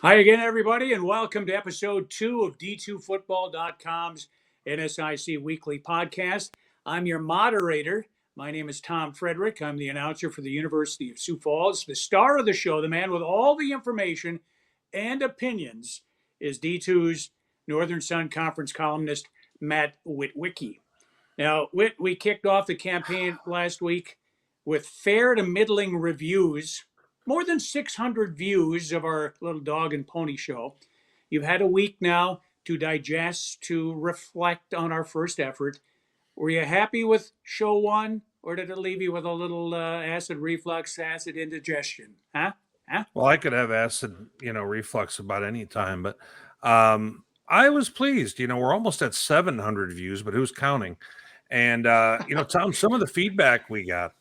Hi again, everybody, and welcome to episode 2 of D2Football.com's NSIC weekly podcast. I'm your moderator. My name is Tom Frederick. I'm the announcer for the University of Sioux Falls. The star of the show, the man with all the information and opinions, is D2's Northern Sun Conference columnist, Matt Witwicky. Now, we kicked off the campaign last week with fair to middling reviews, more than 600 views of our little dog and pony show. You've had a week now to digest, to reflect on our first effort. Were you happy with show one, or did it leave you with a little acid reflux, acid indigestion? Huh? Well, I could have acid, reflux about any time, but I was pleased. We're almost at 700 views, but who's counting? And Tom, some of the feedback we got,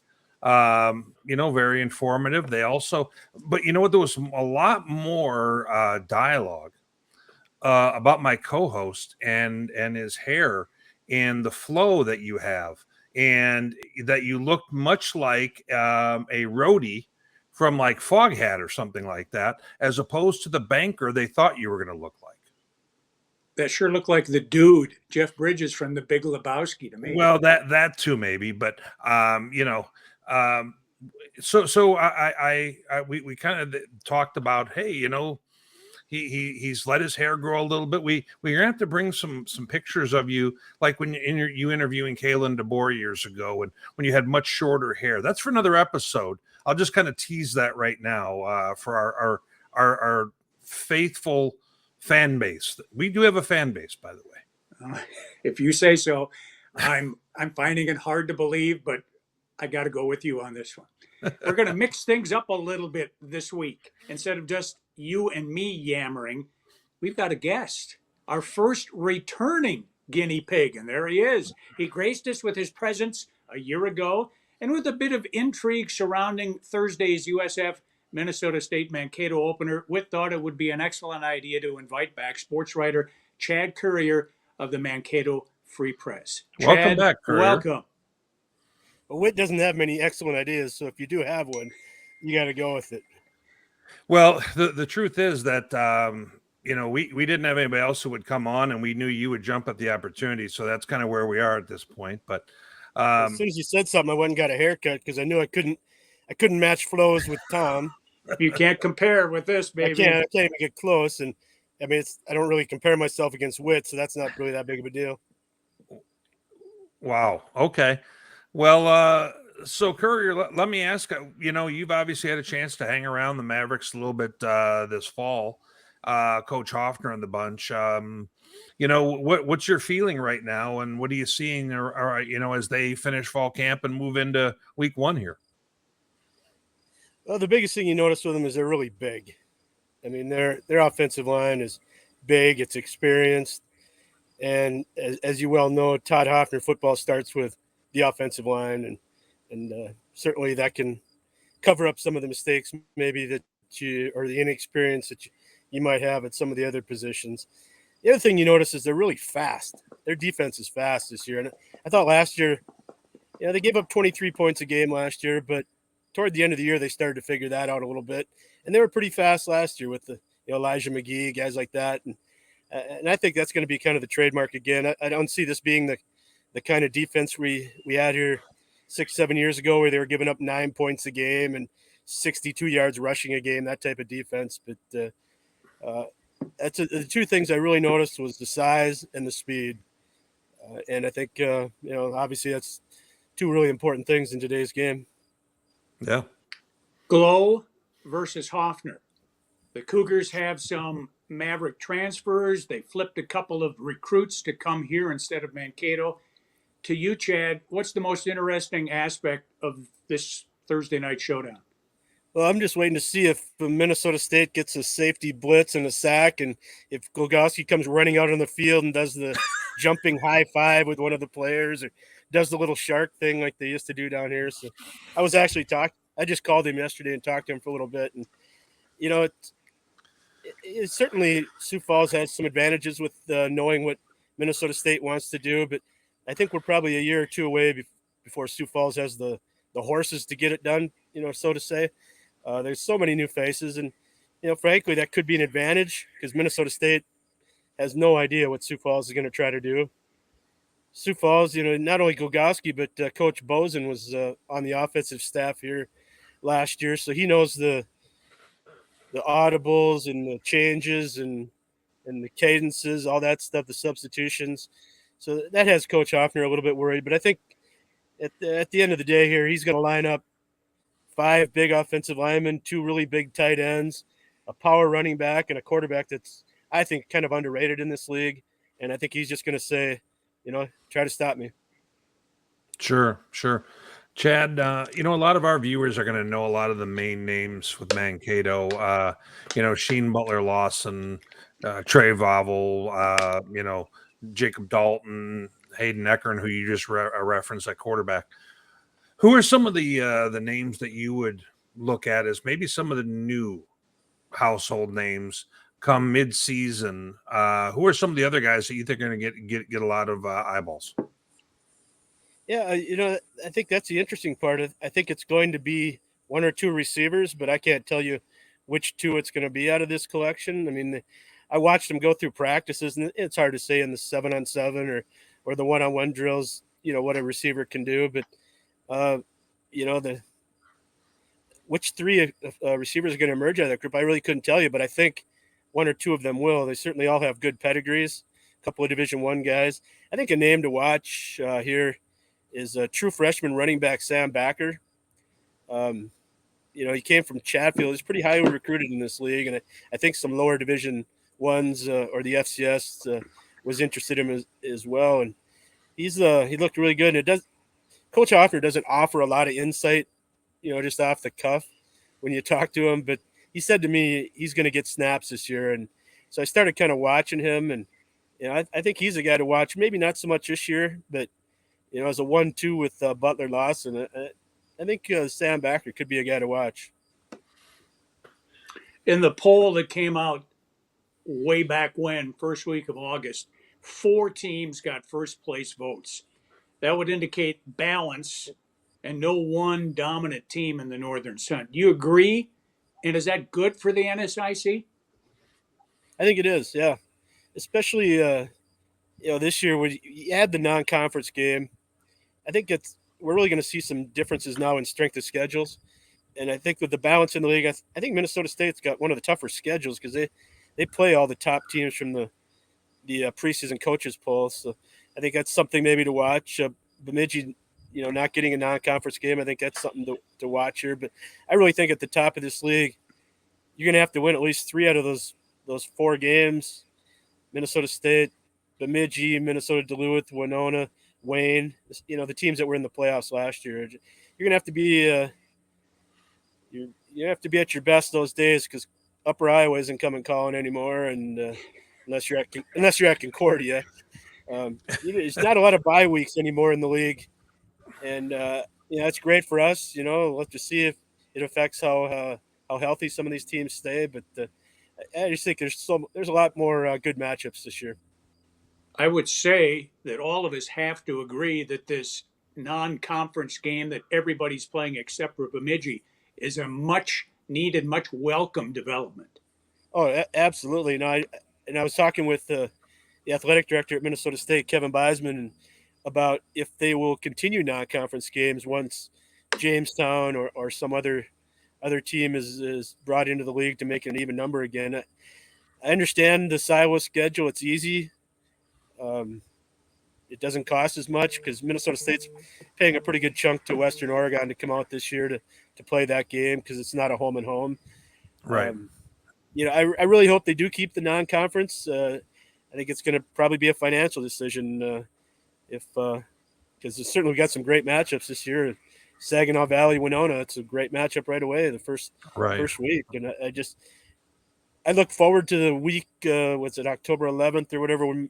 very informative. They also, but you know what? There was a lot more dialogue about my co-host and his hair and the flow that you have, and that you look much like a roadie from like Foghat or something like that, as opposed to the banker they thought you were going to look like. That sure looked like the dude, Jeff Bridges from The Big Lebowski to me. Well, that too maybe, but so we kind of talked about, hey, he's let his hair grow a little bit. We're gonna have to bring some pictures of you, like when you interviewing Kalen DeBoer years ago, and when you had much shorter hair. That's for another episode. I'll just kind of tease that right now for our faithful fan base. We do have a fan base, by the way. If you say so. I'm finding it hard to believe, but I got to go with you on this one. We're going to mix things up a little bit this week. Instead of just you and me yammering, we've got a guest, our first returning guinea pig, and there he is. He graced us with his presence a year ago, and with a bit of intrigue surrounding Thursday's USF Minnesota State Mankato opener, Witt thought it would be an excellent idea to invite back sports writer Chad Courier of the Mankato Free Press. Welcome Chad, back, Courier. welcome. Well, Witt doesn't have many excellent ideas, so if you do have one, you got to go with it. Well, the truth is that we didn't have anybody else who would come on, and we knew you would jump at the opportunity. So that's kind of where we are at this point. But as soon as you said something, I went and got a haircut because I knew I couldn't match flows with Tom. You can't compare with this, baby. I can't even get close, and I mean, I don't really compare myself against Witt, so that's not really that big of a deal. Wow. Okay. Well, so Courier, let me ask, you've obviously had a chance to hang around the Mavericks a little bit this fall, Coach Hoffner and the bunch. What's your feeling right now, and what are you seeing, or as they finish fall camp and move into week one here? Well, the biggest thing you notice with them is they're really big. I mean, their offensive line is big, it's experienced, and as you well know, Todd Hoffner football starts with the offensive line, and certainly that can cover up some of the mistakes maybe that or the inexperience that you might have at some of the other positions. The other thing you notice is they're really fast. Their defense is fast this year, and I thought last year, they gave up 23 points a game last year, but toward the end of the year they started to figure that out a little bit, and they were pretty fast last year with the Elijah McGee, guys like that, and I think that's going to be kind of the trademark again. I don't see this being the kind of defense we had here 6-7 years ago, where they were giving up 9 points a game and 62 yards rushing a game, that type of defense. But that's the two things I really noticed was the size and the speed. And I think, obviously that's two really important things in today's game. Yeah. Glow versus Hoffner. The Cougars have some Maverick transfers. They flipped a couple of recruits to come here instead of Mankato. To you, Chad, what's the most interesting aspect of this Thursday night showdown? Well, I'm just waiting to see if Minnesota State gets a safety blitz and a sack, and if Golgowski comes running out on the field and does the jumping high five with one of the players, or does the little shark thing like they used to do down here. So I was actually I just called him yesterday and talked to him for a little bit, and it's certainly Sioux Falls has some advantages with knowing what Minnesota State wants to do, but I think we're probably a year or two away before Sioux Falls has the horses to get it done, so to say. There's so many new faces, and frankly, that could be an advantage because Minnesota State has no idea what Sioux Falls is going to try to do. Sioux Falls, not only Golgowski, but Coach Bozen was on the offensive staff here last year, so he knows the audibles and the changes and the cadences, all that stuff, the substitutions. So that has Coach Hoffner a little bit worried. But I think at the end of the day here, he's going to line up 5 big offensive linemen, 2 really big tight ends, a power running back, and a quarterback that's, I think, kind of underrated in this league. And I think he's just going to say, try to stop me. Sure. Chad, a lot of our viewers are going to know a lot of the main names with Mankato. Sheen Butler Lawson, Trey Vavell, Jacob Dalton, Hayden Eckern, who you just referenced at quarterback. Who are some of the names that you would look at as maybe some of the new household names come mid-season? Who are some of the other guys that you think are going to get a lot of eyeballs? Yeah, I think that's the interesting part. I think it's going to be 1 or 2 receivers, but I can't tell you which 2 it's going to be out of this collection. I mean, I watched them go through practices, and it's hard to say in the 7-on-7 or the 1-on-1 drills, what a receiver can do. But, which 3 receivers are going to emerge out of that group, I really couldn't tell you, but I think 1 or 2 of them will. They certainly all have good pedigrees, a couple of Division I guys. I think a name to watch here is a true freshman running back, Sam Backer. He came from Chatfield. He's pretty highly recruited in this league, and I think some lower Division I's or the FCS was interested in him as well. And he looked really good. And Coach Hoffner doesn't offer a lot of insight, just off the cuff when you talk to him. But he said to me he's going to get snaps this year, and so I started kind of watching him, and I think he's a guy to watch. Maybe not so much this year, but as a 1-2 with Butler Lawson, I think Sam Backer could be a guy to watch. In the poll that came out way back when, first week of August, 4 teams got first place votes. That would indicate balance and no one dominant team in the Northern Sun. Do you agree? And is that good for the NSIC? I think it is, yeah. Especially, this year when you add the non-conference game, I think we're really going to see some differences now in strength of schedules. And I think with the balance in the league, I think Minnesota State's got one of the tougher schedules because they play all the top teams from the preseason coaches poll. So I think that's something maybe to watch. Bemidji, not getting a non-conference game, I think that's something to watch here. But I really think at the top of this league, you're going to have to win at least 3 out of those 4 games. Minnesota State, Bemidji, Minnesota Duluth, Winona, Wayne, the teams that were in the playoffs last year. You're going to have to be you have to be at your best those days because Upper Iowa isn't coming calling anymore, and unless you're at Concordia, there's not a lot of bye weeks anymore in the league, and it's great for us. We'll have to see if it affects how healthy some of these teams stay, but I just think there's a lot more good matchups this year. I would say that all of us have to agree that this non-conference game that everybody's playing except for Bemidji is a much needed, much welcome development. Oh, absolutely. I was talking with the athletic director at Minnesota State, Kevin Beisman, about if they will continue non-conference games once Jamestown or some other team is brought into the league to make an even number again. I understand the silo schedule. It's easy. It doesn't cost as much because Minnesota State's paying a pretty good chunk to Western Oregon to come out this year to play that game because it's not a home and home. Right. I really hope they do keep the non-conference. I think it's going to probably be a financial decision because it's certainly got some great matchups this year. Saginaw Valley, Winona, it's a great matchup right away the first week, and I look forward to the week. What's it, October 11th or whatever, when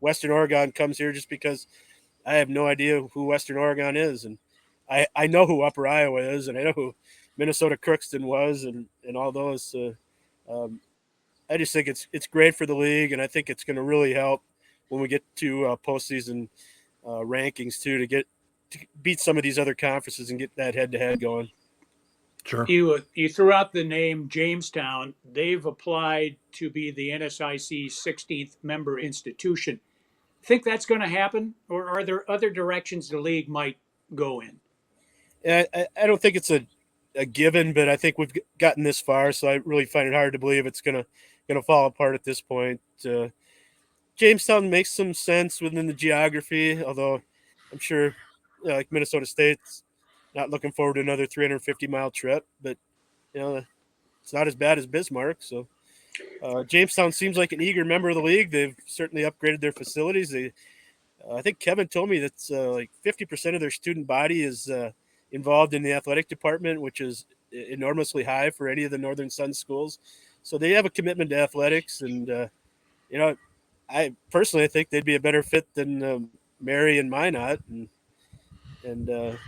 Western Oregon comes here, just because I have no idea who Western Oregon is, and I know who Upper Iowa is, and I know who Minnesota Crookston was, and all those. I just think it's great for the league, and I think it's going to really help when we get to postseason rankings too, to beat some of these other conferences and get that head-to-head going. Sure. You threw out the name Jamestown. They've applied to be the NSIC's 16th member institution. Think that's going to happen, or are there other directions the league might go in? I don't think it's a given, but I think we've gotten this far, so I really find it hard to believe it's gonna fall apart at this point. Jamestown makes some sense within the geography, although I'm sure like Minnesota State's not looking forward to another 350-mile trip, but it's not as bad as Bismarck. So Jamestown seems like an eager member of the league. They've certainly upgraded their facilities. I think Kevin told me that's like 50% of their student body is involved in the athletic department, which is enormously high for any of the Northern Sun schools. So they have a commitment to athletics, and I personally think they'd be a better fit than Mary and Minot, and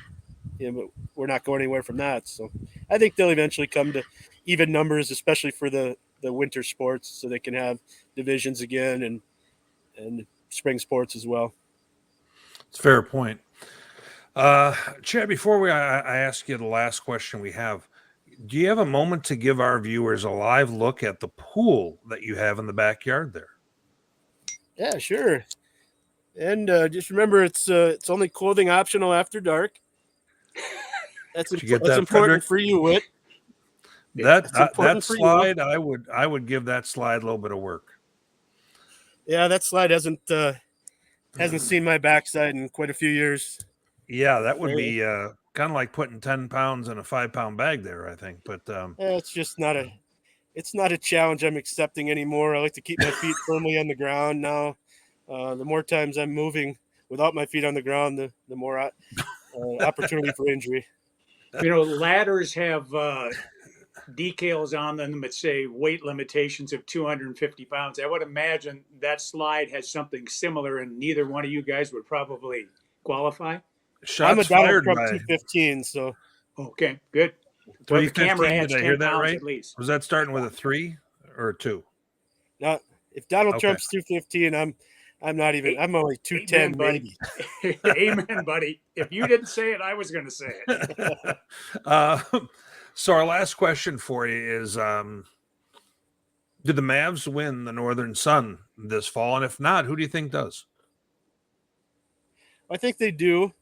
but we're not going anywhere from that. So I think they'll eventually come to even numbers, especially for the winter sports, so they can have divisions again and spring sports as well. It's a fair point. Chad, before I ask you the last question we have, do you have a moment to give our viewers a live look at the pool that you have in the backyard there? Yeah, sure. And just remember, it's only clothing optional after dark. That's important Frederick? for you, Whit. That slide, I would give that slide a little bit of work. Yeah, that slide hasn't seen my backside in quite a few years. Yeah, that would be kind of like putting 10 pounds in a 5-pound bag there, I think. But it's just not a challenge I'm accepting anymore. I like to keep my feet firmly on the ground now. The more times I'm moving without my feet on the ground, the more opportunity for injury. Ladders have decals on them that say weight limitations of 250 pounds. I would imagine that slide has something similar, and neither one of you guys would probably qualify. I'm a Donald Trump 215, so okay, good. 315. Did I hear that right? At least. Was that starting with a 3 or a 2? Now, if Donald Trump's 215, I'm not even. I'm only 210, buddy. Amen, buddy. If you didn't say it, I was going to say it. So our last question for you is: did the Mavs win the Northern Sun this fall? And if not, who do you think does? I think they do.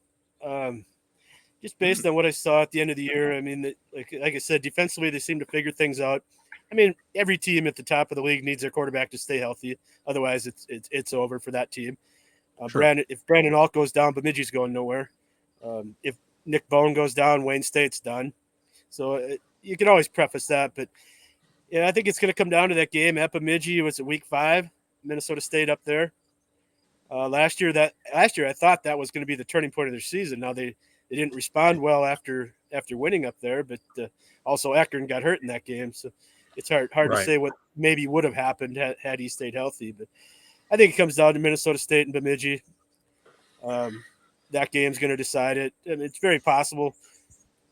Just based on what I saw at the end of the year, I mean, like I said, defensively they seem to figure things out. I mean, every team at the top of the league needs their quarterback to stay healthy. Otherwise, it's over for that team. Sure. If Brandon Alt goes down, Bemidji's going nowhere. If Nick Bone goes down, Wayne State's done. So you can always preface that, but I think it's going to come down to that game at Bemidji. Was it week 5? Minnesota State up there. Last year I thought that was going to be the turning point of their season. Now they didn't respond well after winning up there, but also Akron got hurt in that game, so it's hard to say what maybe would have happened had he stayed healthy. But I think it comes down to Minnesota State and Bemidji. That game's going to decide it. And it's very possible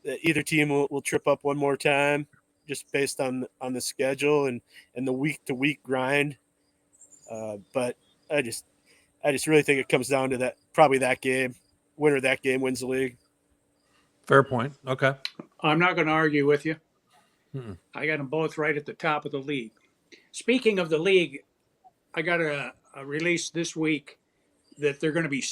that either team will trip up one more time, just based on the schedule and the week-to-week grind. But I just really think it comes down to that. Probably that game. Winner of that game wins the league. Fair point. Okay. I'm not going to argue with you. I got them both right at the top of the league. Speaking of the league, I got a release this week that they're going to be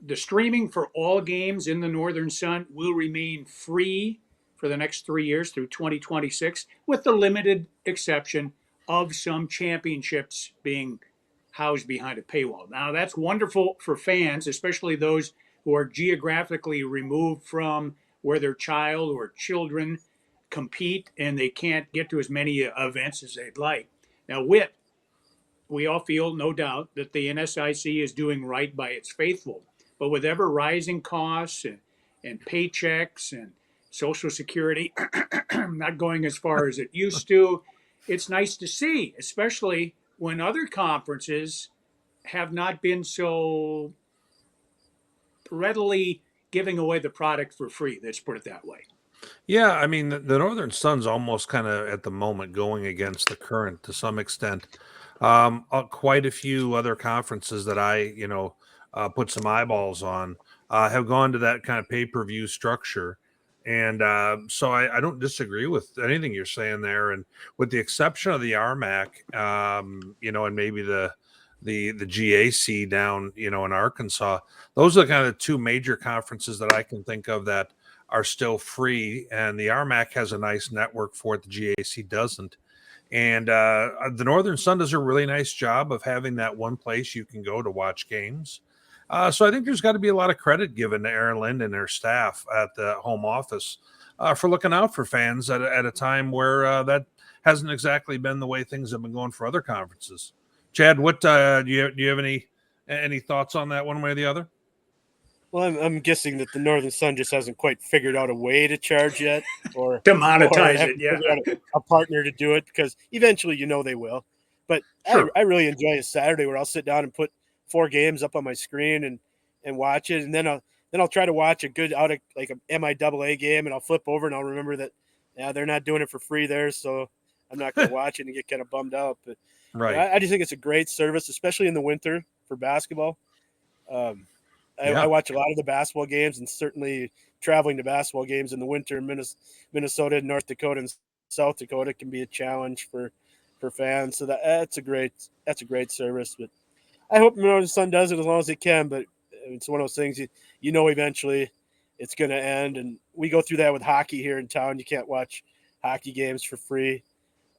the streaming for all games in the Northern Sun will remain free for the next 3 years through 2026, with the limited exception of some championships being housed behind a paywall. Now, that's wonderful for fans, especially those who are geographically removed from where their child or children compete and they can't get to as many events as they'd like. Now, we all feel, no doubt, that the NSIC is doing right by its faithful. But with ever rising costs and paychecks and Social Security not going as far as it used to, it's nice to see, especially when other conferences have not been so readily giving away the product for free. Let's put it that way. Yeah, I mean, the Northern Sun's almost kind of at the moment going against the current to some extent. Quite a few other conferences that I, put some eyeballs on have gone to that kind of pay-per-view structure. And so I don't disagree with anything you're saying there. And with the exception of the RMAC, and maybe the GAC down, in Arkansas, those are kind of the two major conferences that I can think of that are still free. And the RMAC has a nice network for it. The GAC doesn't. And the Northern Sun does a really nice job of having that one place you can go to watch games. So I think there's got to be a lot of credit given to Aaron Lind and their staff at the home office for looking out for fans at a time where that hasn't exactly been the way things have been going for other conferences. Chad, what do you have any thoughts on that one way or the other? Well, I'm guessing that the Northern Sun just hasn't quite figured out a way to charge yet, or To monetize have it, yeah. figured out a partner to do it, because eventually, they will. But Sure. I really enjoy a Saturday where I'll sit down and put 4 games up on my screen and watch it, and then I'll try to watch a good out of like a MIAA game, and I'll flip over and I'll remember that they're not doing it for free there, so I'm not going to watch it and get kind of bummed out. But Right. I just think it's a great service, especially in the winter for basketball. I watch a lot of the basketball games, and certainly traveling to basketball games in the winter in Minnesota, North Dakota, and South Dakota can be a challenge for fans. So that's a great service. But I hope Northern Sun does it as long as it can. But it's one of those things eventually it's going to end, and we go through that with hockey here in town. You can't watch hockey games for free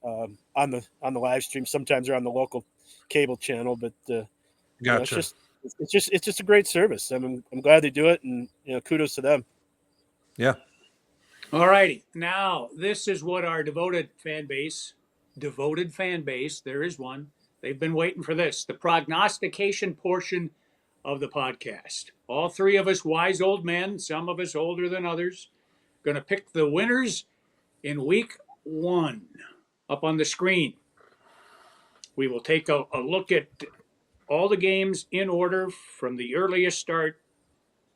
on the live stream. Sometimes they're on the local cable channel, but Gotcha. it's just a great service. I'm glad they do it, and kudos to them. Yeah. All righty. Now, this is what our devoted fan base, there is one. They've been waiting for this, the prognostication portion of the podcast. All three of us wise old men, some of us older than others, going to pick the winners in week 1. Up on the screen, we will take a look at all the games in order from the earliest start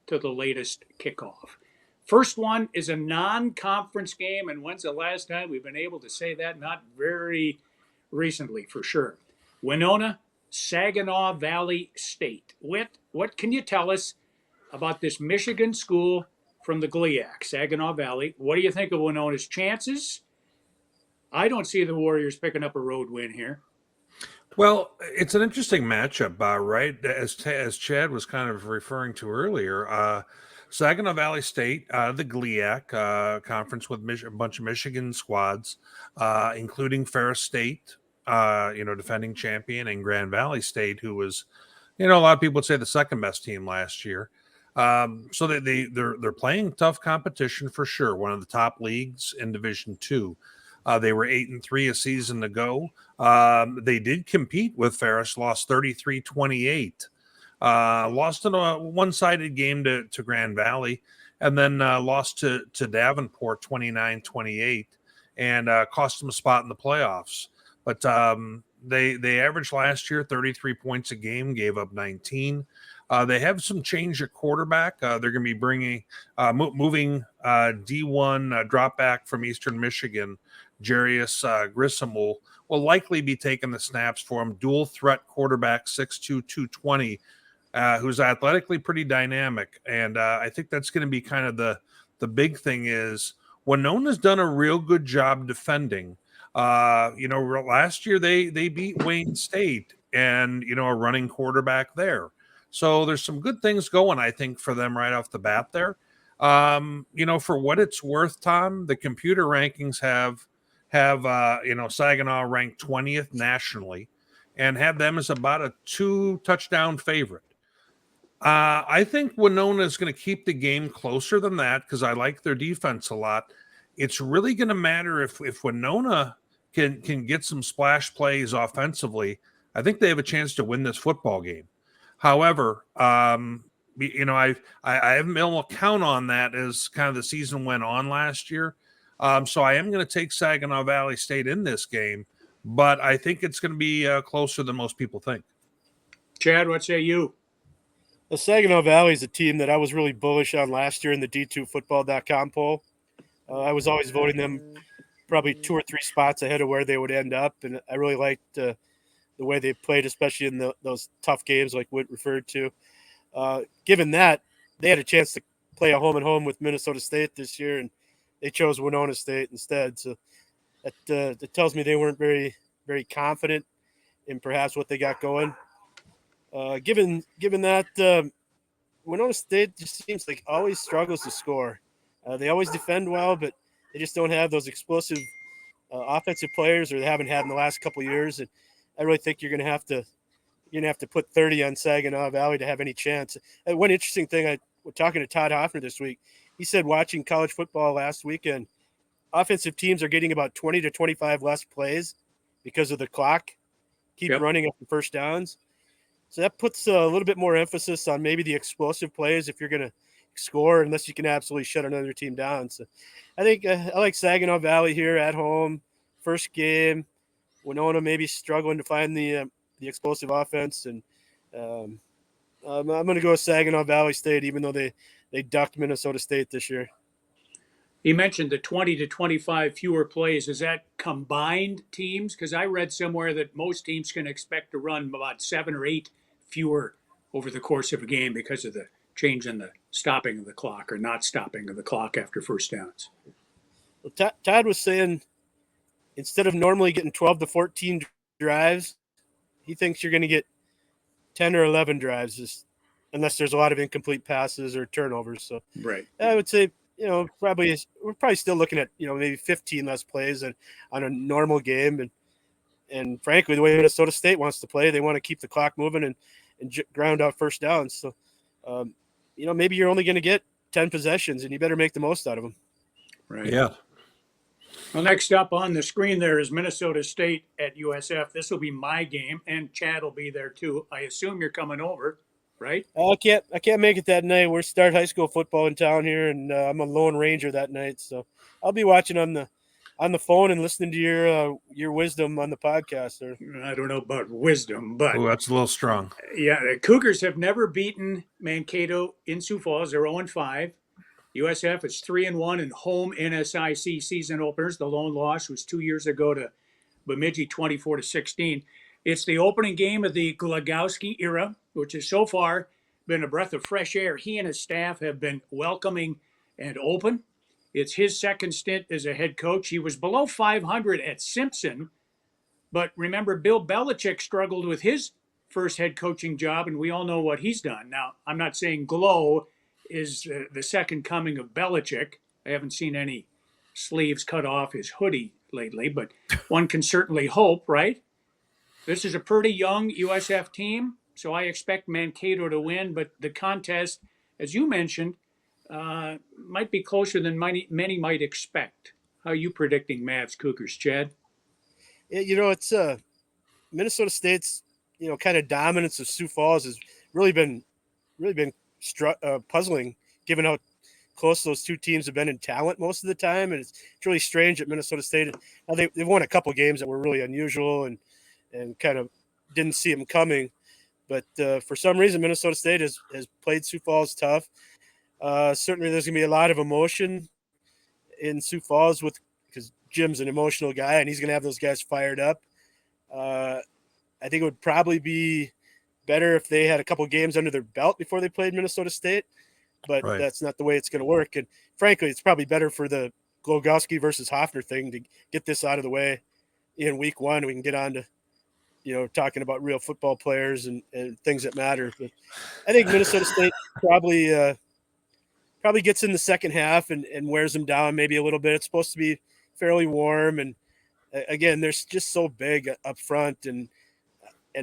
to the latest kickoff. First one is a non-conference game, and when's the last time we've been able to say that? Not very recently, for sure. Winona, Saginaw Valley State. Whit, what can you tell us about this Michigan school from the GLIAC, Saginaw Valley? What do you think of Winona's chances? I don't see the Warriors picking up a road win here. Well, it's an interesting matchup, right? As Chad was kind of referring to earlier, Saginaw Valley State, the GLIAC conference with a bunch of Michigan squads, including Ferris State, defending champion, and Grand Valley State, who was, a lot of people would say the second best team last year. So they're playing tough competition for sure. One of the top leagues in Division II. They were 8-3 a season ago. They did compete with Ferris, lost 33-28. Lost in a one-sided game to Grand Valley, and then lost to Davenport 29-28, and cost them a spot in the playoffs. But they averaged last year 33 points a game, gave up 19. They have some change at quarterback. They're going to be moving D1 drop back from Eastern Michigan. Jarius Grissom will likely be taking the snaps for him. Dual threat quarterback, 6'2", 220, who's athletically pretty dynamic. And I think that's going to be kind of the big thing is Winona's done a real good job defending. Last year they beat Wayne State and, a running quarterback there. So there's some good things going, I think, for them right off the bat there. For what it's worth, Tom, the computer rankings have Saginaw ranked 20th nationally and have them as about a 2-touchdown favorite. I think Winona is going to keep the game closer than that because I like their defense a lot. It's really going to matter if Winona can get some splash plays offensively. I think they have a chance to win this football game. However, I haven't been able to count on that as kind of the season went on last year. So I am going to take Saginaw Valley State in this game, but I think it's going to be closer than most people think. Chad, what say you? The Saginaw Valley is a team that I was really bullish on last year in the D2football.com poll. I was always voting them probably 2 or 3 spots ahead of where they would end up, and I really liked the way they played, especially in those tough games like Whit referred to. Given that, they had a chance to play a home and home with Minnesota State this year, and they chose Winona State instead. So that tells me they weren't very, very confident in perhaps what they got going. Given that, Winona State just seems like always struggles to score. They always defend well, but they just don't have those explosive offensive players, or they haven't had in the last couple of years. And I really think you're going to have to put 30 on Saginaw Valley to have any chance. One interesting thing, I was talking to Todd Hoffner this week. He said watching college football last weekend, offensive teams are getting about 20 to 25 less plays because of the clock. Keep running up the first downs. So that puts a little bit more emphasis on maybe the explosive plays if you're going to score, unless you can absolutely shut another team down. So I think I like Saginaw Valley here at home. First game, Winona maybe struggling to find the explosive offense, and I'm going to go with Saginaw Valley State, even though they ducked Minnesota State this year. You mentioned the 20 to 25 fewer plays. Is that combined teams? Because I read somewhere that most teams can expect to run about 7 or 8 fewer over the course of a game because of the change in the stopping of the clock or not stopping of the clock after first downs. Well, Todd was saying instead of normally getting 12 to 14 drives, he thinks you're going to get 10 or 11 drives, unless there's a lot of incomplete passes or turnovers. So right. I would say, we're probably still looking at, maybe 15 less plays on a normal game. And frankly, the way Minnesota State wants to play, they want to keep the clock moving and ground out first downs. So, maybe you're only going to get 10 possessions, and you better make the most out of them. Right. Yeah. Well, next up on the screen there is Minnesota State at USF. This will be my game, and Chad will be there too. I assume you're coming over, right? I can't make it that night. We're start high school football in town here, and I'm a Lone Ranger that night, so I'll be watching on the phone and listening to your wisdom on the podcast. Sir. I don't know about wisdom, but that's a little strong. Yeah, the Cougars have never beaten Mankato in Sioux Falls. They're 0-5. USF is 3-1 in home NSIC season openers. The lone loss was 2 years ago to Bemidji, 24-16. It's the opening game of the Glagowski era, which has so far been a breath of fresh air. He and his staff have been welcoming and open. It's his second stint as a head coach. He was below 500 at Simpson, but remember, Bill Belichick struggled with his first head coaching job, and we all know what he's done. Now, I'm not saying Glow is the second coming of Belichick. I haven't seen any sleeves cut off his hoodie lately, but one can certainly hope, right? This is a pretty young USF team, so I expect Mankato to win, but the contest, as you mentioned, might be closer than many might expect. How are you predicting Mavs Cougars, Chad? Yeah, it's Minnesota State's kind of dominance of Sioux Falls has really been puzzling, given how close those two teams have been in talent most of the time, and it's really strange that Minnesota State. Now they've won a couple games that were really unusual and kind of didn't see them coming, but for some reason Minnesota State has played Sioux Falls tough. Certainly, there's gonna be a lot of emotion in Sioux Falls because Jim's an emotional guy and he's gonna have those guys fired up. I think it would probably be better if they had a couple games under their belt before they played Minnesota State, but That's not the way it's going to work. And frankly, it's probably better for the Glogowski versus Hoffner thing to get this out of the way in week one. We can get on to, talking about real football players and things that matter. But I think Minnesota State probably gets in the second half and wears them down maybe a little bit. It's supposed to be fairly warm. And again, they're just so big up front. And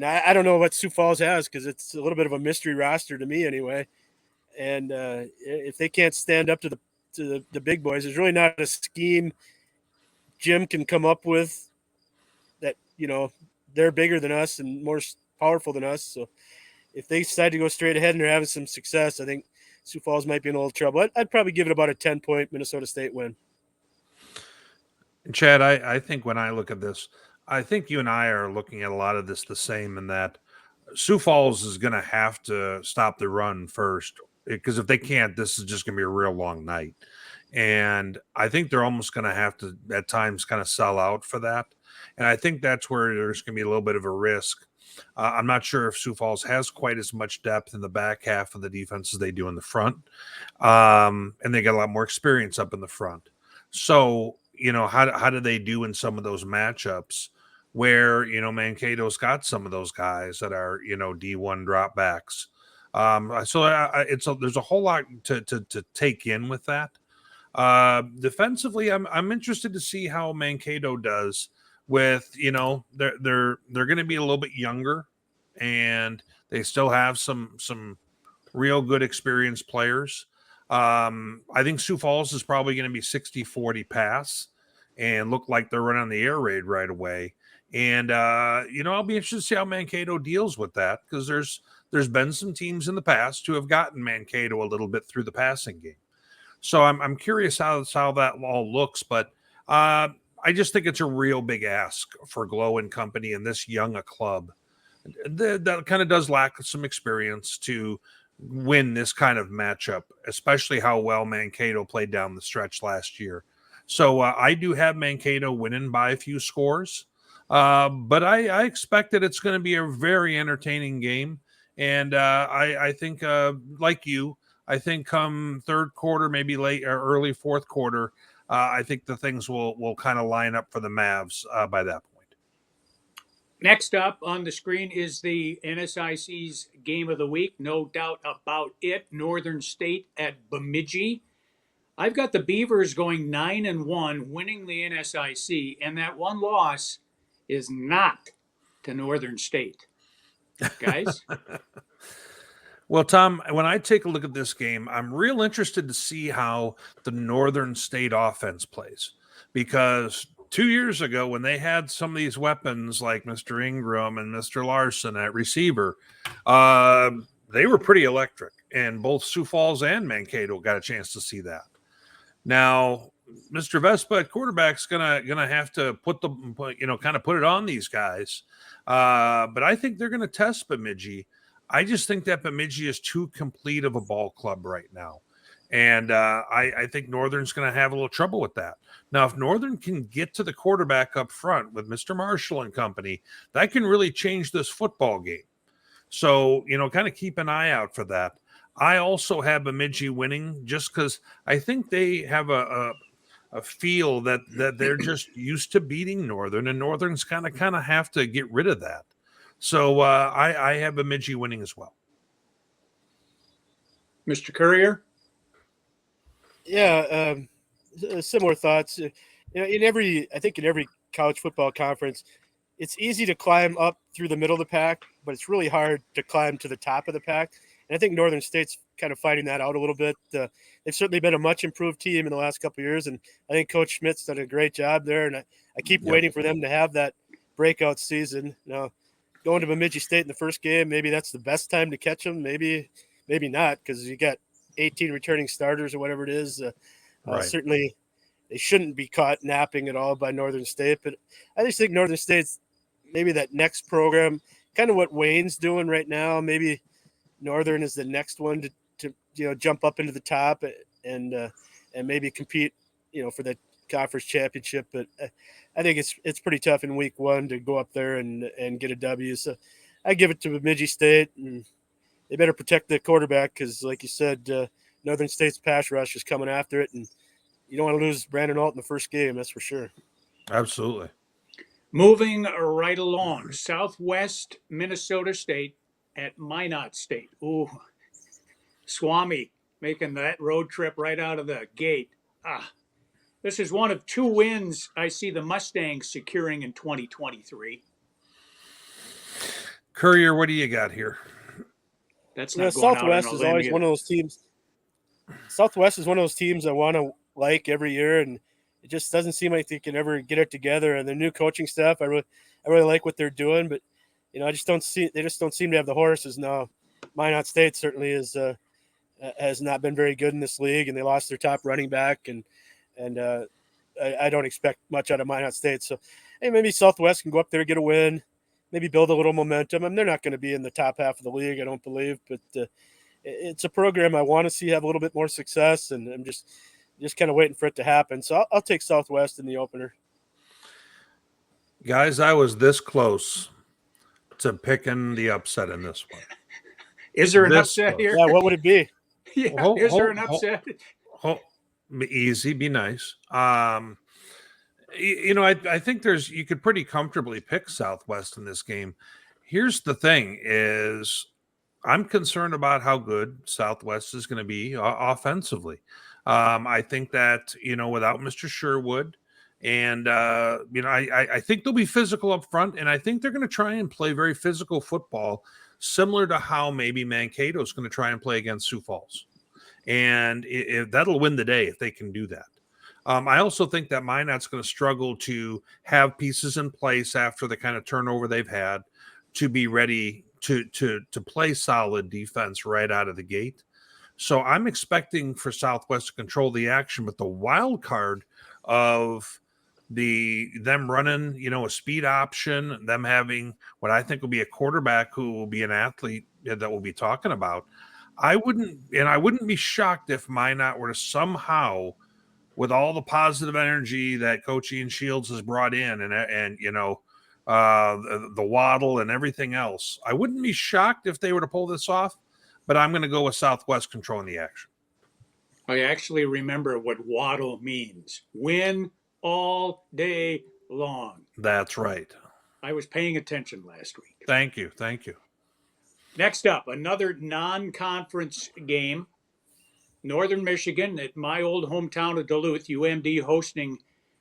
I don't know what Sioux Falls has, because it's a little bit of a mystery roster to me anyway. And if they can't stand up to the big boys, there's really not a scheme Jim can come up with that, they're bigger than us and more powerful than us. So if they decide to go straight ahead and they're having some success, I think Sioux Falls might be in a little trouble. I'd probably give it about a 10-point Minnesota State win. Chad, I think when I look at this, I think you and I are looking at a lot of this the same, in that Sioux Falls is going to have to stop the run first, because if they can't, this is just going to be a real long night. And I think they're almost going to have to at times kind of sell out for that. And I think that's where there's going to be a little bit of a risk. I'm not sure if Sioux Falls has quite as much depth in the back half of the defense as they do in the front. And they got a lot more experience up in the front. So, how do they do in some of those matchups where, Mankato's got some of those guys that are, D1 dropbacks. There's a whole lot to take in with that. Defensively, I'm interested to see how Mankato does with, they're going to be a little bit younger, and they still have some real good experienced players. I think Sioux Falls is probably going to be 60-40 pass and look like they're running the air raid right away. And I'll be interested to see how Mankato deals with that, because there's been some teams in the past who have gotten Mankato a little bit through the passing game. So I'm curious how that all looks, but I just think it's a real big ask for Glow and Company and this young a club that kind of does lack some experience to win this kind of matchup, especially how well Mankato played down the stretch last year. So I do have Mankato winning by a few scores, but I expect that it's going to be a very entertaining game. And I think, like you, I think come third quarter, maybe late or early fourth quarter, I think the things will kind of line up for the Mavs by that point. Next up on the screen is the NSIC's game of the week. No doubt about it. Northern State at Bemidji. I've got the Beavers going 9-1, winning the NSIC, and that one loss is not to Northern State. Guys? Well, Tom, when I take a look at this game, I'm real interested to see how the Northern State offense plays, because 2 years ago, when they had some of these weapons like Mr. Ingram and Mr. Larson at receiver, they were pretty electric, and both Sioux Falls and Mankato got a chance to see that. Now, Mr. Vespa at quarterback's gonna have to put it on these guys, but I think they're gonna test Bemidji. I just think that Bemidji is too complete of a ball club right now. And I think Northern's going to have a little trouble with that. Now, if Northern can get to the quarterback up front with Mr. Marshall and company, that can really change this football game. So, kind of keep an eye out for that. I also have Bemidji winning just because I think they have a feel that they're just used to beating Northern, and Northern's kind of have to get rid of that. So I have Bemidji winning as well. Mr. Courier? Yeah, similar thoughts. In every college football conference, it's easy to climb up through the middle of the pack, but it's really hard to climb to the top of the pack. And I think Northern State's kind of finding that out a little bit. They've certainly been a much improved team in the last couple of years, and I think Coach Schmidt's done a great job there. And I keep waiting for them to have that breakout season. Going to Bemidji State in the first game, maybe that's the best time to catch them. Maybe not, because you got 18 returning starters or whatever it is. Right. Certainly, they shouldn't be caught napping at all by Northern State. But I just think Northern State's maybe that next program, kind of what Wayne's doing right now. Maybe Northern is the next one to jump up into the top and maybe compete, for the conference championship. But I think it's pretty tough in week one to go up there and get a W. So I give it to Bemidji State, and they better protect the quarterback because, like you said, Northern State's pass rush is coming after it, and you don't want to lose Brandon Alt in the first game, that's for sure. Absolutely. Moving right along, Southwest Minnesota State at Minot State. Ooh, Swami making that road trip right out of the gate. This is one of two wins I see the Mustangs securing in 2023. Courier, what do you got here? That's not going Southwest out on a is limb always either. one of those teams. Southwest is one of those teams I want to like every year, and it just doesn't seem like they can ever get it together. And the new coaching staff, I really like what they're doing, but they just don't seem to have the horses now. Minot State certainly has not been very good in this league, and they lost their top running back, and I don't expect much out of Minot State. So maybe Southwest can go up there, get a win, maybe build a little momentum. I mean, they're not going to be in the top half of the league, I don't believe, but it's a program I want to see have a little bit more success, and I'm just kind of waiting for it to happen. So I'll take Southwest in the opener. Guys, I was this close to picking the upset in this one. Is there an This upset close. here? Yeah, what would it be? Yeah, is there an upset? Be easy, be nice. I think you could pretty comfortably pick Southwest in this game. Here's the thing: is I'm concerned about how good Southwest is going to be offensively. I think that without Mr. Sherwood, and I think they'll be physical up front, and I think they're going to try and play very physical football, similar to how maybe Mankato is going to try and play against Sioux Falls, and that'll win the day if they can do that. I also think that Minot's going to struggle to have pieces in place after the kind of turnover they've had to be ready to play solid defense right out of the gate. So I'm expecting for Southwest to control the action, but the wild card of them running, a speed option, them having what I think will be a quarterback who will be an athlete that we'll be talking about. I wouldn't be shocked if Minot were to somehow, with all the positive energy that Coach Ian Shields has brought in, and the Waddle and everything else, I wouldn't be shocked if they were to pull this off. But I'm going to go with Southwest controlling the action. I actually remember what waddle means. Win all day long. That's right. I was paying attention last week. Thank you. Next up, another non-conference game. Northern Michigan at my old hometown of Duluth, UMD hosting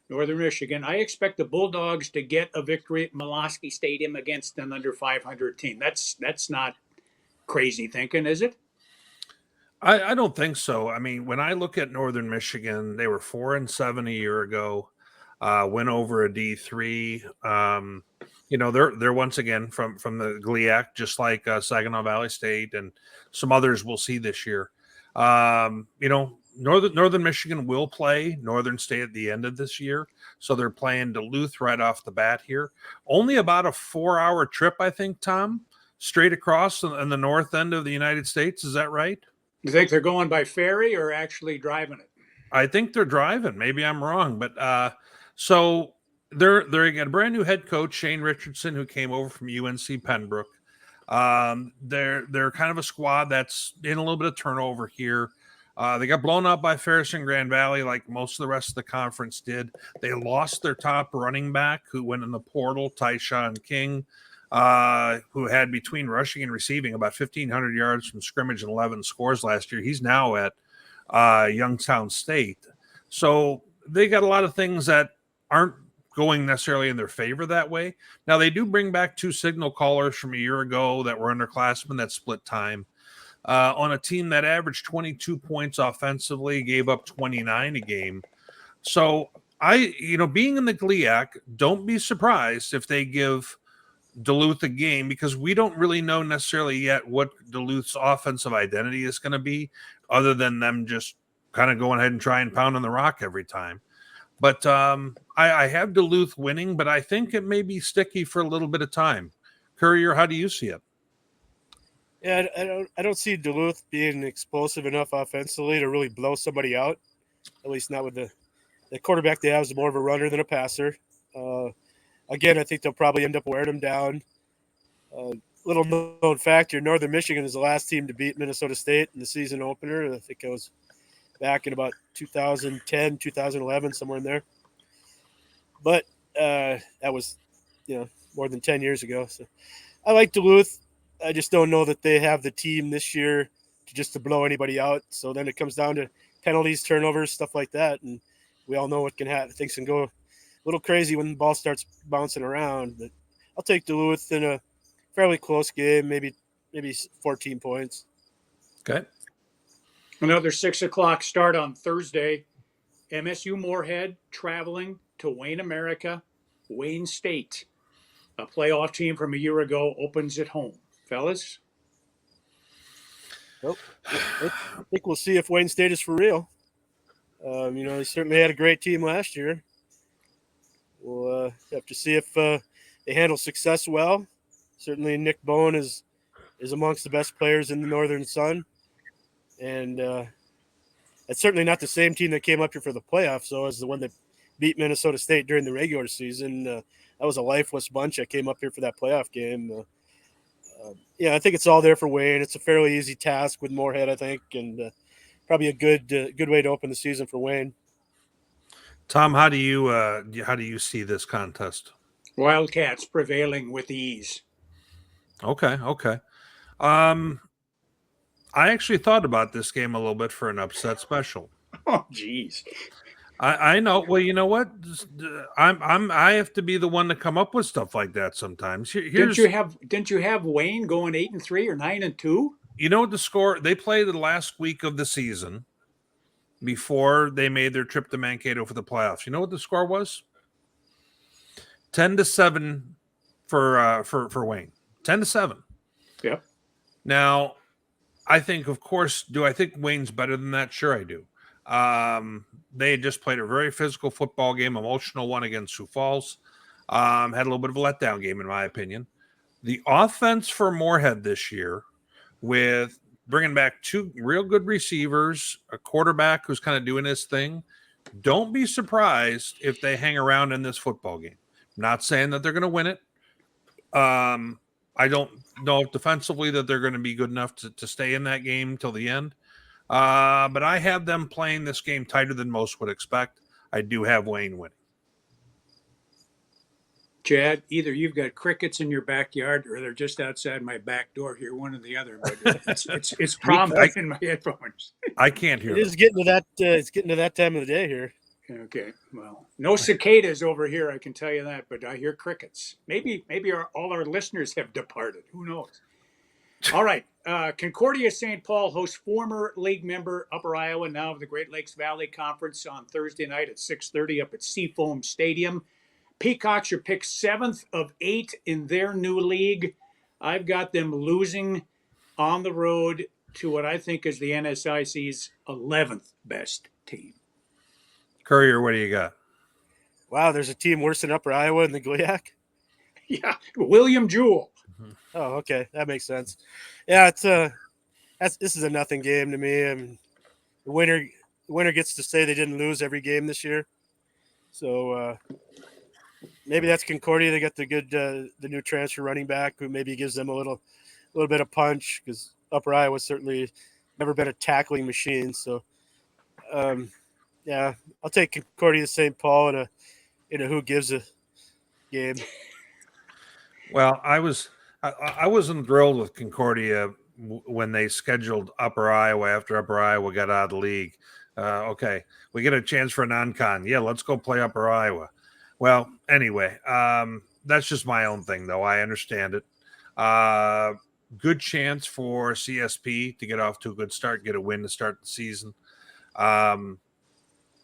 Northern Michigan. I expect the Bulldogs to get a victory at Molosky Stadium against an under 500 team. That's not crazy thinking, is it? I don't think so. I mean, when I look at Northern Michigan, they were 4-7 a year ago, went over a D3. They're once again from the GLIAC, just like Saginaw Valley State and some others we'll see this year. Northern Michigan will play Northern State at the end of this year, so they're playing Duluth right off the bat here. Only about a 4-hour trip, I think, Tom, straight across in the north end of the United States. Is that right? You think they're going by ferry or actually driving it? I think they're driving. Maybe I'm wrong, but so they're got a brand new head coach, Shane Richardson, who came over from UNC Pembroke. They're kind of a squad that's in a little bit of turnover here. They got blown out by Ferris and Grand Valley, like most of the rest of the conference did. They lost their top running back, who went in the portal, Tyshawn King, who had between rushing and receiving about 1,500 yards from scrimmage and 11 scores last year. He's now at Youngstown State. So they got a lot of things that aren't going necessarily in their favor that way. Now, they do bring back 2 signal callers from a year ago that were underclassmen that split time on a team that averaged 22 points offensively, gave up 29 a game. So being in the GLIAC, don't be surprised if they give Duluth a game, because we don't really know necessarily yet what Duluth's offensive identity is going to be, other than them just kind of going ahead and try and pound on the rock every time. But I have Duluth winning, but I think it may be sticky for a little bit of time. Courier, how do you see it? Yeah, I don't see Duluth being explosive enough offensively to really blow somebody out. At least not with the quarterback they have is more of a runner than a passer. Again, I think they'll probably end up wearing them down. Little known fact here, Northern Michigan is the last team to beat Minnesota State in the season opener. I think it was back in about 2010, 2011, somewhere in there. But that was, more than 10 years ago. So I like Duluth. I just don't know that they have the team this year to blow anybody out. So then it comes down to penalties, turnovers, stuff like that. And we all know what can happen. Things can go a little crazy when the ball starts bouncing around. But I'll take Duluth in a fairly close game, maybe 14 points. Okay. Another 6:00 start on Thursday. MSU Moorhead traveling to Wayne, America. Wayne State, a playoff team from a year ago, opens at home. Fellas? Well, I think we'll see if Wayne State is for real. They certainly had a great team last year. We'll have to see if they handle success well. Certainly Nick Bowen is amongst the best players in the Northern Sun. And it's certainly not the same team that came up here for the playoffs, so as the one that beat Minnesota State during the regular season. was a lifeless bunch that came up here for that playoff game. Yeah, I think it's all there for Wayne. It's a fairly easy task with Moorhead, I think, and probably a good way to open the season for Wayne. Tom, how do you see this contest? Wildcats prevailing with ease. Okay. I actually thought about this game a little bit for an upset special. Oh, geez. I know. Well, you know what? I have to be the one to come up with stuff like that sometimes. Didn't you have Wayne going 8-3 or 9-2? You know what the score? They played the last week of the season before they made their trip to Mankato for the playoffs. You know what the score was? 10-7 for Wayne. 10-7. Yep. Now, I think, of course, do I think Wayne's better than that? Sure, I do. They had just played a very physical football game, emotional one against Sioux Falls. Had a little bit of a letdown game, in my opinion. The offense for Moorhead this year, with bringing back two real good receivers, a quarterback who's kind of doing his thing, don't be surprised if they hang around in this football game. I'm not saying that they're going to win it. I don't know if defensively that they're going to be good enough to stay in that game till the end. But I have them playing this game tighter than most would expect. I do have Wayne winning. Chad, either you've got crickets in your backyard or they're just outside my back door here, one or the other. But it's prominent in my headphones. I can't hear. It is getting to that. It's getting to that time of the day here. Okay, well, no cicadas over here, I can tell you that, but I hear crickets. Maybe all our listeners have departed. Who knows? All right, Concordia St. Paul hosts former league member Upper Iowa, now of the Great Lakes Valley Conference, on Thursday night at 6:30 up at Seafoam Stadium. Peacocks are picked 7th of 8 in their new league. I've got them losing on the road to what I think is the NSIC's 11th best team. Courier, what do you got? Wow, there's a team worse than Upper Iowa in the GLIAC? Yeah, William Jewell. Oh, okay, that makes sense. Yeah, this is a nothing game to me. I mean, the winner gets to say they didn't lose every game this year. So maybe that's Concordia. They got the new transfer running back who maybe gives them a little bit of punch, because Upper Iowa certainly never been a tackling machine. So yeah, I'll take Concordia St. Paul in a who gives a game. Well, I wasn't thrilled with Concordia when they scheduled Upper Iowa after Upper Iowa got out of the league. Okay, we get a chance for a non-con. Yeah, let's go play Upper Iowa. Well, anyway, that's just my own thing, though. I understand it. Good chance for CSP to get off to a good start, get a win to start the season.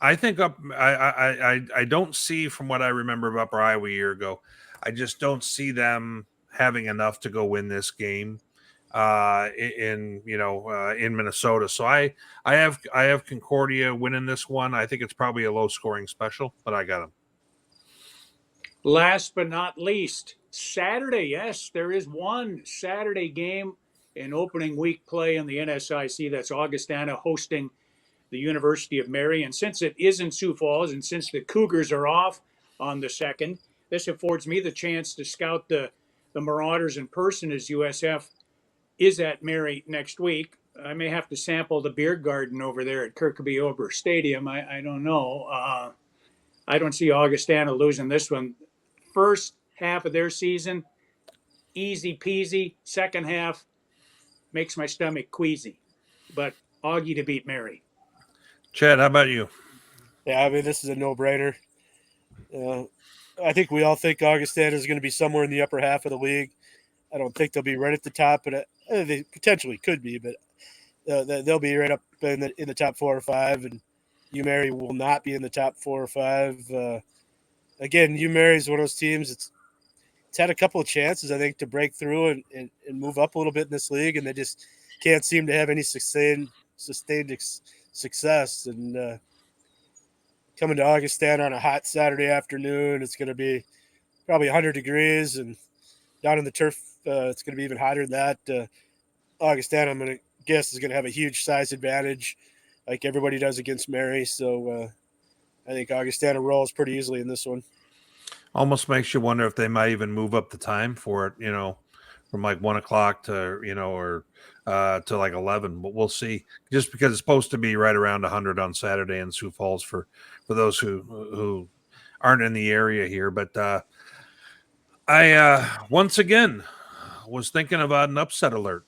I think I don't see, from what I remember of Upper Iowa a year ago, I just don't see them having enough to go win this game in Minnesota. So I have Concordia winning this one. I think it's probably a low scoring special, but I got them. Last but not least, Saturday. Yes, there is one Saturday game in opening week play in the NSIC. That's Augustana hosting the University of Mary. And since it is in Sioux Falls, and since the Cougars are off on the 2nd, this affords me the chance to scout the Marauders in person, as USF is at Mary next week. I may have to sample the beer garden over there at Kirkby Ober Stadium. I don't know. I don't see Augustana losing this one. First half of their season, easy peasy. Second half makes my stomach queasy. But Augie to beat Mary. Chad, how about you? Yeah, I mean, this is a no-brainer. I think we all think Augustana is going to be somewhere in the upper half of the league. I don't think they'll be right at the top, but they potentially could be. But they'll be right up in the top 4 or 5, and UMary will not be in the top 4 or 5. Again, UMary is one of those teams. It's had a couple of chances, I think, to break through and move up a little bit in this league, and they just can't seem to have any sustained success. And coming to Augustana on a hot Saturday afternoon, it's going to be probably 100 degrees, and down in the turf, it's going to be even hotter than that. Augustana, I'm going to guess, is going to have a huge size advantage, like everybody does against Mary. So I think Augustana rolls pretty easily in this one. Almost makes you wonder if they might even move up the time for it, from like 1 o'clock to, or to like 11, but we'll see. Just because it's supposed to be right around 100 on Saturday in Sioux Falls for those who aren't in the area here. But I once again was thinking about an upset alert.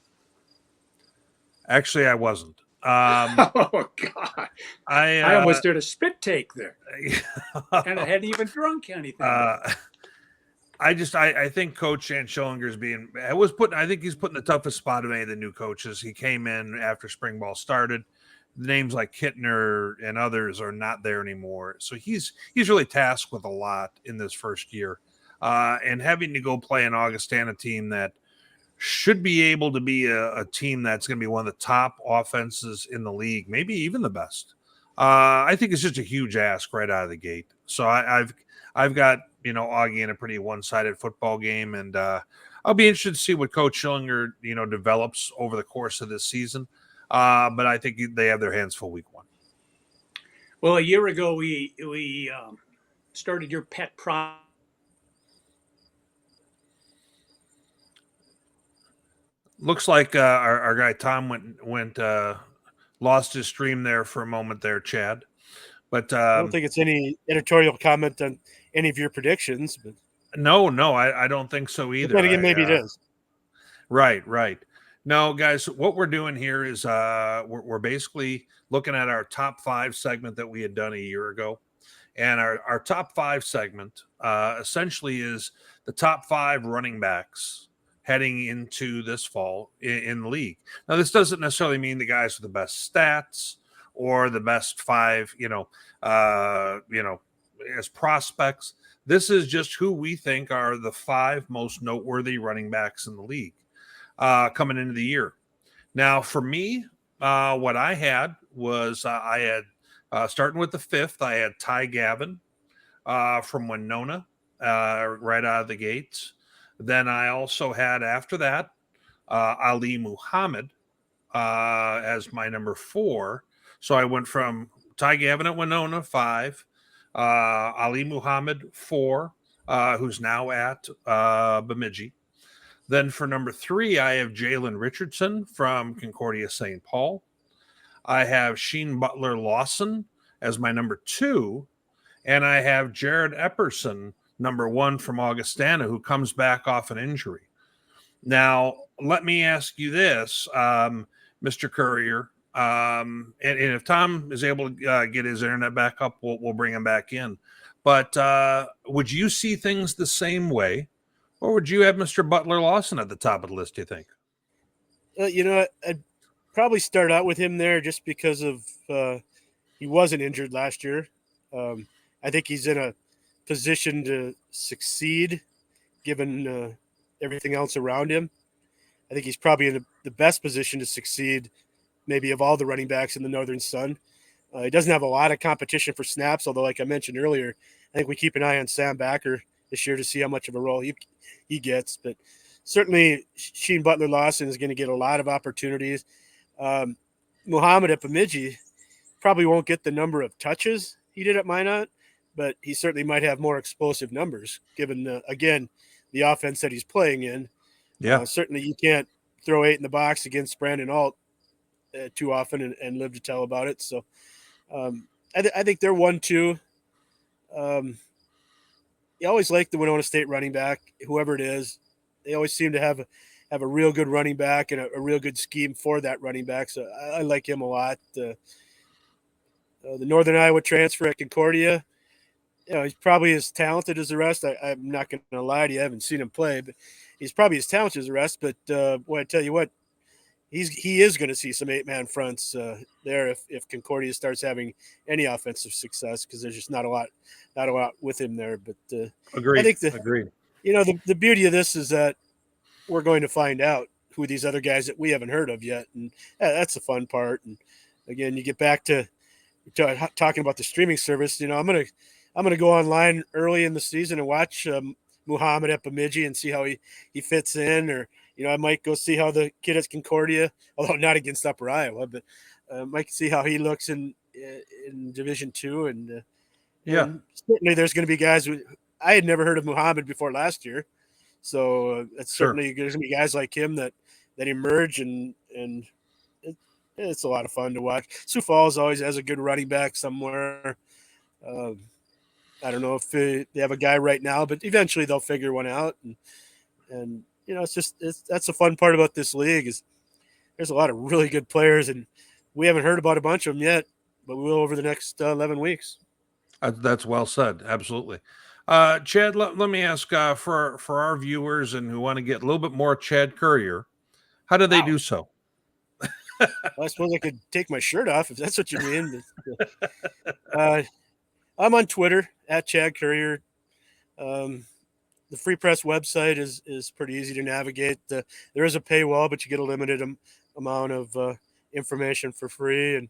Actually, I wasn't. Oh God! I I almost did a spit take there, and I hadn't even drunk anything. I think Coach Schillinger's I think he's put in the toughest spot of any of the new coaches. He came in after spring ball started. Names like Kittner and others are not there anymore. So he's really tasked with a lot in this first year. And having to go play an Augustana team that should be able to be a team that's going to be one of the top offenses in the league, maybe even the best. I think it's just a huge ask right out of the gate. So I've got Augie in a pretty one-sided football game, and I'll be interested to see what Coach Schillinger develops over the course of this season. But I think they have their hands full week one. Well, a year ago we started your pet project. Looks like our guy Tom went lost his stream there for a moment there, Chad. But I don't think it's any editorial comment on any of your predictions. But no, I don't think so either. Then again, maybe it is. Right. No, guys, what we're doing here is we're basically looking at our top 5 segment that we had done a year ago. And our top 5 segment essentially is the top 5 running backs heading into this fall in the league. Now, this doesn't necessarily mean the guys with the best stats or the best 5, as prospects. This is just who we think are the 5 most noteworthy running backs in the league coming into the year. Now, for me, what I had was I had starting with the 5th, I had Ty Gavin from Winona right out of the gates. Then I also had after that Ali Muhammad as my number 4. So I went from Ty Gavin at Winona 5, Ali Muhammad 4, who's now at Bemidji. Then for number 3, I have Jalen Richardson from Concordia St. Paul. I have Sheen Butler Lawson as my number 2. And I have Jared Epperson, number 1 from Augustana, who comes back off an injury. Now, let me ask you this, Mr. Courier. And if Tom is able to get his internet back up, we'll bring him back in. But would you see things the same way? Or would you have Mr. Butler Lawson at the top of the list, do you think? I'd probably start out with him there just because of he wasn't injured last year. I think he's in a position to succeed given everything else around him. I think he's probably in the best position to succeed maybe of all the running backs in the Northern Sun. He doesn't have a lot of competition for snaps, although like I mentioned earlier, I think we keep an eye on Sam Backer this year to see how much of a role he gets. But certainly Sheen Butler Lawson is going to get a lot of opportunities. Muhammad at Bemidji probably won't get the number of touches he did at Minot, but he certainly might have more explosive numbers given, again, the offense that he's playing in. Yeah. Certainly you can't throw 8 in the box against Brandon Alt too often and live to tell about it. So I think they're 1-2. You always like the Winona State running back, whoever it is. They always seem to have a real good running back and a real good scheme for that running back. So I like him a lot. The Northern Iowa transfer at Concordia, he's probably as talented as the rest. I'm not going to lie to you. I haven't seen him play, but he's probably as talented as the rest. But boy, I tell you what, he is going to see some 8-man fronts there if Concordia starts having any offensive success, because there's just not a lot with him there. But Agreed. I think Agreed. The beauty of this is that we're going to find out who these other guys that we haven't heard of yet, and that's the fun part. And again, you get back to talking about the streaming service. I'm gonna go online early in the season and watch Muhammad at Bemidji and see how he fits in, or I might go see how the kid at Concordia, although not against Upper Iowa, but might see how he looks in Division II. And certainly there's going to be guys I had never heard of Muhammad before last year. So it's Sure. certainly there's gonna be guys like him that emerge, and it's a lot of fun to watch. Sioux Falls always has a good running back somewhere. I don't know if they have a guy right now, but eventually they'll figure one out. And that's the fun part about this league is there's a lot of really good players, and we haven't heard about a bunch of them yet, but we will over the next 11 weeks. That's well said. Absolutely. Chad, let me ask for our viewers and who want to get a little bit more Chad Courier, how do they Wow. do so? Well, I suppose I could take my shirt off if that's what you mean. I'm on Twitter at Chad Courier. The Free Press website is pretty easy to navigate. There is a paywall, but you get a limited amount of information for free. And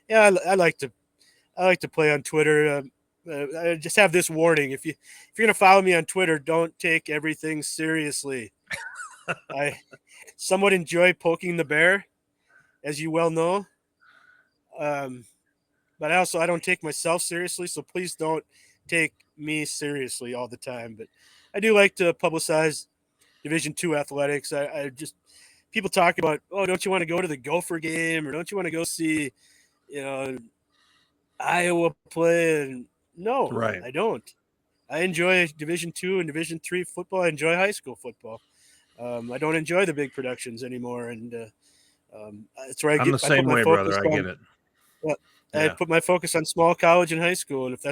yeah, I like to play on Twitter. I just have this warning: if you're gonna follow me on Twitter, don't take everything seriously. I somewhat enjoy poking the bear, as you well know. But I don't take myself seriously, so please don't take me seriously all the time. But I do like to publicize Division II athletics. I just people talk about, oh, don't you want to go to the Gopher game, or don't you want to go see, Iowa play? And no, Right. I don't. I enjoy Division II and Division III football. I enjoy high school football. I don't enjoy the big productions anymore, and that's where I'm the I put same my way, focus brother. I get on. it. I Yeah. put my focus on small college and high school, and if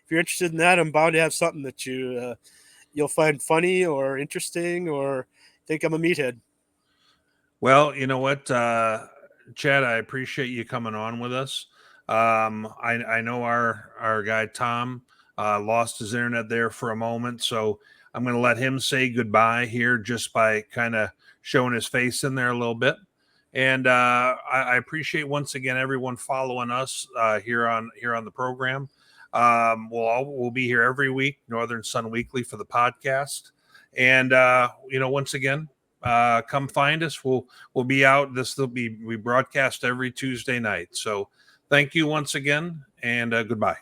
you're interested in that, I'm bound to have something that you'll find funny or interesting or think I'm a meathead. Well, you know what, Chad, I appreciate you coming on with us. I know our guy Tom lost his internet there for a moment, so I'm going to let him say goodbye here just by kind of showing his face in there a little bit. And I appreciate once again everyone following us here on the program. We'll be here every week, Northern Sun Weekly, for the podcast. And once again, come find us. We'll be out. We broadcast every Tuesday night. So thank you once again, and goodbye.